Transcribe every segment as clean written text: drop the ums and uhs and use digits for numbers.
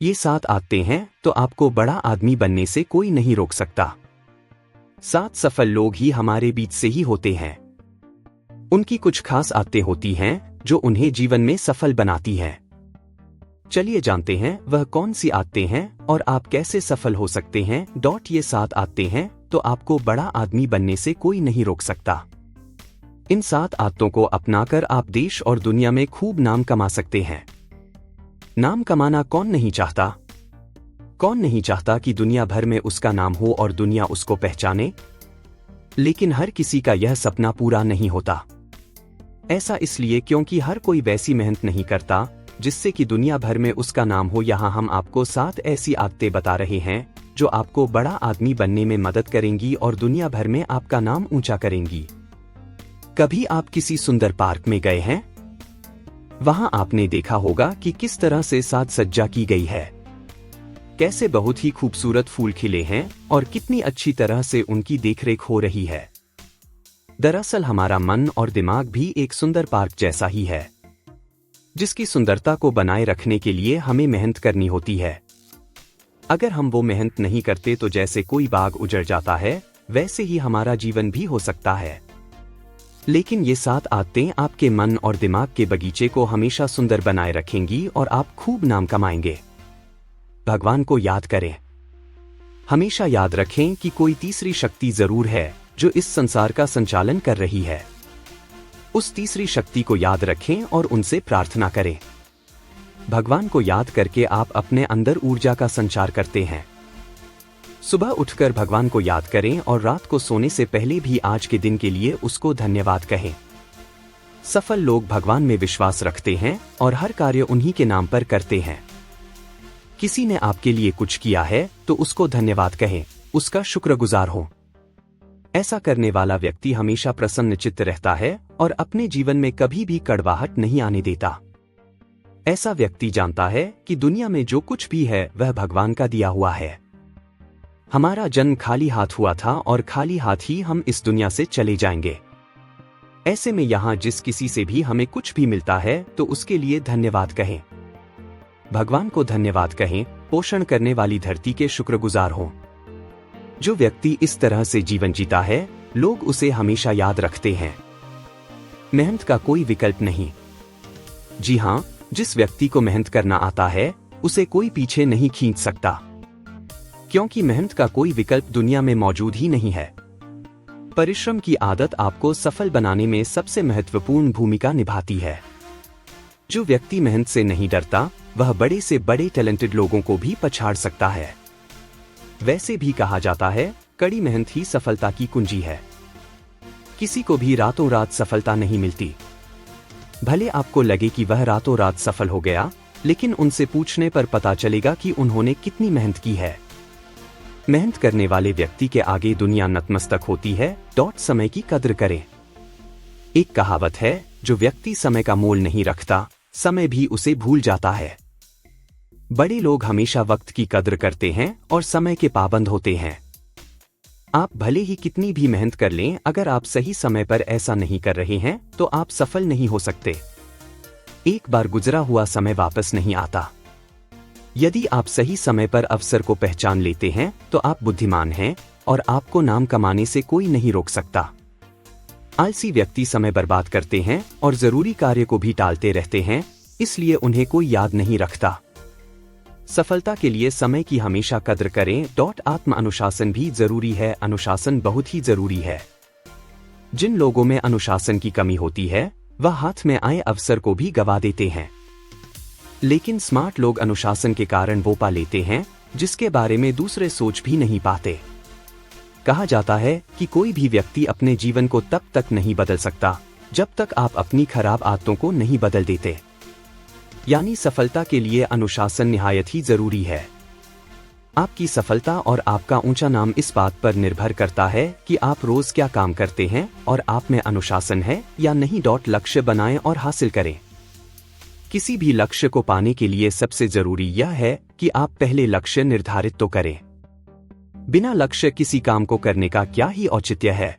ये 7 आदतें हैं तो आपको बड़ा आदमी बनने से कोई नहीं रोक सकता। 7 सफल लोग ही हमारे बीच से ही होते हैं। उनकी कुछ खास आदतें होती हैं जो उन्हें जीवन में सफल बनाती हैं। चलिए जानते हैं वह कौन सी आदतें हैं और आप कैसे सफल हो सकते हैं। ये 7 आदतें हैं तो आपको बड़ा आदमी बनने से कोई नहीं रोक सकता। इन 7 आदतों को अपनाकर आप देश और दुनिया में खूब नाम कमा सकते हैं। नाम कमाना कौन नहीं चाहता? कौन नहीं चाहता कि दुनिया भर में उसका नाम हो और दुनिया उसको पहचाने? लेकिन हर किसी का यह सपना पूरा नहीं होता। ऐसा इसलिए क्योंकि हर कोई वैसी मेहनत नहीं करता जिससे कि दुनिया भर में उसका नाम हो। यहाँ हम आपको 7 ऐसी आदतें बता रहे हैं जो आपको बड़ा आदमी बनने में मदद करेंगी और दुनिया भर में आपका नाम ऊंचा करेंगी। कभी आप किसी सुंदर पार्क में गए हैं? वहां आपने देखा होगा कि किस तरह से साज सज्जा की गई है, कैसे बहुत ही खूबसूरत फूल खिले हैं और कितनी अच्छी तरह से उनकी देखरेख हो रही है। दरअसल हमारा मन और दिमाग भी एक सुंदर पार्क जैसा ही है, जिसकी सुंदरता को बनाए रखने के लिए हमें मेहनत करनी होती है। अगर हम वो मेहनत नहीं करते तो जैसे कोई बाग उजड़ जाता है, वैसे ही हमारा जीवन भी हो सकता है। लेकिन ये 7 आदतें आपके मन और दिमाग के बगीचे को हमेशा सुंदर बनाए रखेंगी और आप खूब नाम कमाएंगे। भगवान को याद करें। हमेशा याद रखें कि कोई तीसरी शक्ति जरूर है जो इस संसार का संचालन कर रही है। उस तीसरी शक्ति को याद रखें और उनसे प्रार्थना करें। भगवान को याद करके आप अपने अंदर ऊर्जा का संचार करते हैं। सुबह उठकर भगवान को याद करें और रात को सोने से पहले भी आज के दिन के लिए उसको धन्यवाद कहें। सफल लोग भगवान में विश्वास रखते हैं और हर कार्य उन्हीं के नाम पर करते हैं। किसी ने आपके लिए कुछ किया है तो उसको धन्यवाद कहें, उसका शुक्रगुजार हो। ऐसा करने वाला व्यक्ति हमेशा प्रसन्नचित्त रहता है और अपने जीवन में कभी भी कड़वाहट नहीं आने देता। ऐसा व्यक्ति जानता है कि दुनिया में जो कुछ भी है वह भगवान का दिया हुआ है। हमारा जन्म खाली हाथ हुआ था और खाली हाथ ही हम इस दुनिया से चले जाएंगे। ऐसे में यहाँ जिस किसी से भी हमें कुछ भी मिलता है तो उसके लिए धन्यवाद कहें। भगवान को धन्यवाद कहें, पोषण करने वाली धरती के शुक्रगुजार हों। जो व्यक्ति इस तरह से जीवन जीता है, लोग उसे हमेशा याद रखते हैं। मेहनत का कोई विकल्प नहीं। जी हाँ, जिस व्यक्ति को मेहनत करना आता है उसे कोई पीछे नहीं खींच सकता, क्योंकि मेहनत का कोई विकल्प दुनिया में मौजूद ही नहीं है। परिश्रम की आदत आपको सफल बनाने में सबसे महत्वपूर्ण भूमिका निभाती है। जो व्यक्ति मेहनत से नहीं डरता वह बड़े से बड़े टैलेंटेड लोगों को भी पछाड़ सकता है। वैसे भी कहा जाता है, कड़ी मेहनत ही सफलता की कुंजी है। किसी को भी रातों रात सफलता नहीं मिलती। भले आपको लगे कि वह रातों रात सफल हो गया, लेकिन उनसे पूछने पर पता चलेगा कि उन्होंने कितनी मेहनत की है। मेहनत करने वाले व्यक्ति के आगे दुनिया नतमस्तक होती है। समय की कद्र करें। एक कहावत है, जो व्यक्ति समय का मोल नहीं रखता, समय भी उसे भूल जाता है। बड़े लोग हमेशा वक्त की कद्र करते हैं और समय के पाबंद होते हैं। आप भले ही कितनी भी मेहनत कर लें, अगर आप सही समय पर ऐसा नहीं कर रहे हैं तो आप सफल नहीं हो सकते। एक बार गुजरा हुआ समय वापस नहीं आता। यदि आप सही समय पर अवसर को पहचान लेते हैं तो आप बुद्धिमान हैं और आपको नाम कमाने से कोई नहीं रोक सकता। आलसी व्यक्ति समय बर्बाद करते हैं और जरूरी कार्य को भी टालते रहते हैं, इसलिए उन्हें कोई याद नहीं रखता। सफलता के लिए समय की हमेशा कद्र करें। आत्म अनुशासन भी जरूरी है। अनुशासन बहुत ही जरूरी है। जिन लोगों में अनुशासन की कमी होती है वह हाथ में आए अवसर को भी गवा देते हैं। लेकिन स्मार्ट लोग अनुशासन के कारण वो पा लेते हैं जिसके बारे में दूसरे सोच भी नहीं पाते। कहा जाता है कि कोई भी व्यक्ति अपने जीवन को तब तक नहीं बदल सकता जब तक आप अपनी खराब आदतों को नहीं बदल देते। यानी सफलता के लिए अनुशासन निहायत ही जरूरी है। आपकी सफलता और आपका ऊंचा नाम इस बात पर निर्भर करता है कि आप रोज क्या काम करते हैं और आप में अनुशासन है या नहीं। लक्ष्य बनाएं और हासिल करें। किसी भी लक्ष्य को पाने के लिए सबसे जरूरी यह है कि आप पहले लक्ष्य निर्धारित तो करें। बिना लक्ष्य किसी काम को करने का क्या ही औचित्य है।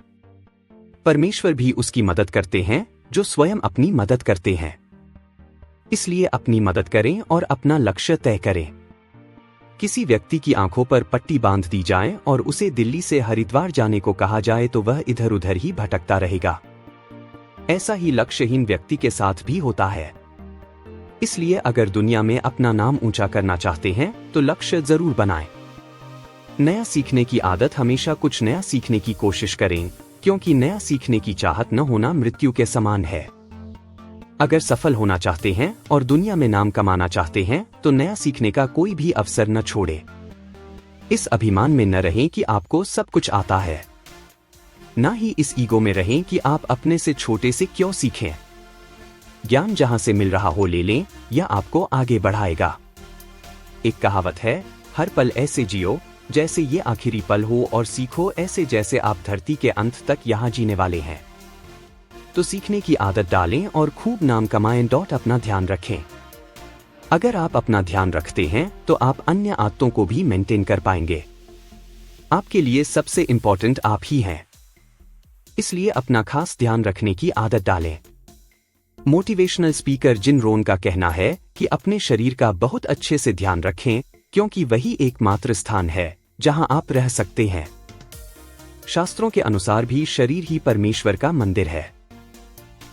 परमेश्वर भी उसकी मदद करते हैं जो स्वयं अपनी मदद करते हैं। इसलिए अपनी मदद करें और अपना लक्ष्य तय करें। किसी व्यक्ति की आंखों पर पट्टी बांध दी जाए और उसे दिल्ली से हरिद्वार जाने को कहा जाए तो वह इधर उधर ही भटकता रहेगा। ऐसा ही लक्ष्यहीन व्यक्ति के साथ भी होता है। इसलिए अगर दुनिया में अपना नाम ऊंचा करना चाहते हैं तो लक्ष्य जरूर बनाएं। नया सीखने की आदत, हमेशा कुछ नया सीखने की कोशिश करें, क्योंकि नया सीखने की चाहत न होना मृत्यु के समान है। अगर सफल होना चाहते हैं और दुनिया में नाम कमाना चाहते हैं तो नया सीखने का कोई भी अवसर न छोड़ें। इस अभिमान में न रहें कि आपको सब कुछ आता है, न ही इस ईगो में रहें कि आप अपने से छोटे से क्यों सीखें। ज्ञान जहां से मिल रहा हो ले लें, यह आपको आगे बढ़ाएगा। एक कहावत है, हर पल ऐसे जियो जैसे ये आखिरी पल हो और सीखो ऐसे जैसे आप धरती के अंत तक यहाँ जीने वाले हैं। तो सीखने की आदत डालें और खूब नाम कमाएं। अपना ध्यान रखें। अगर आप अपना ध्यान रखते हैं तो आप अन्य आदतों को भी मेंटेन कर पाएंगे। आपके लिए सबसे इंपॉर्टेंट आप ही हैं, इसलिए अपना खास ध्यान रखने की आदत डालें। मोटिवेशनल स्पीकर जिम रोहन का कहना है कि अपने शरीर का बहुत अच्छे से ध्यान रखें, क्योंकि वही एकमात्र स्थान है जहां आप रह सकते हैं। शास्त्रों के अनुसार भी शरीर ही परमेश्वर का मंदिर है।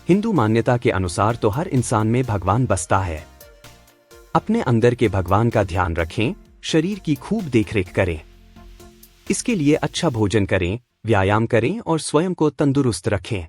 हिंदू मान्यता के अनुसार तो हर इंसान में भगवान बसता है। अपने अंदर के भगवान का ध्यान रखें, शरीर की खूब देखरेख करें। इसके लिए अच्छा भोजन करें, व्यायाम करें और स्वयं को तंदुरुस्त रखें।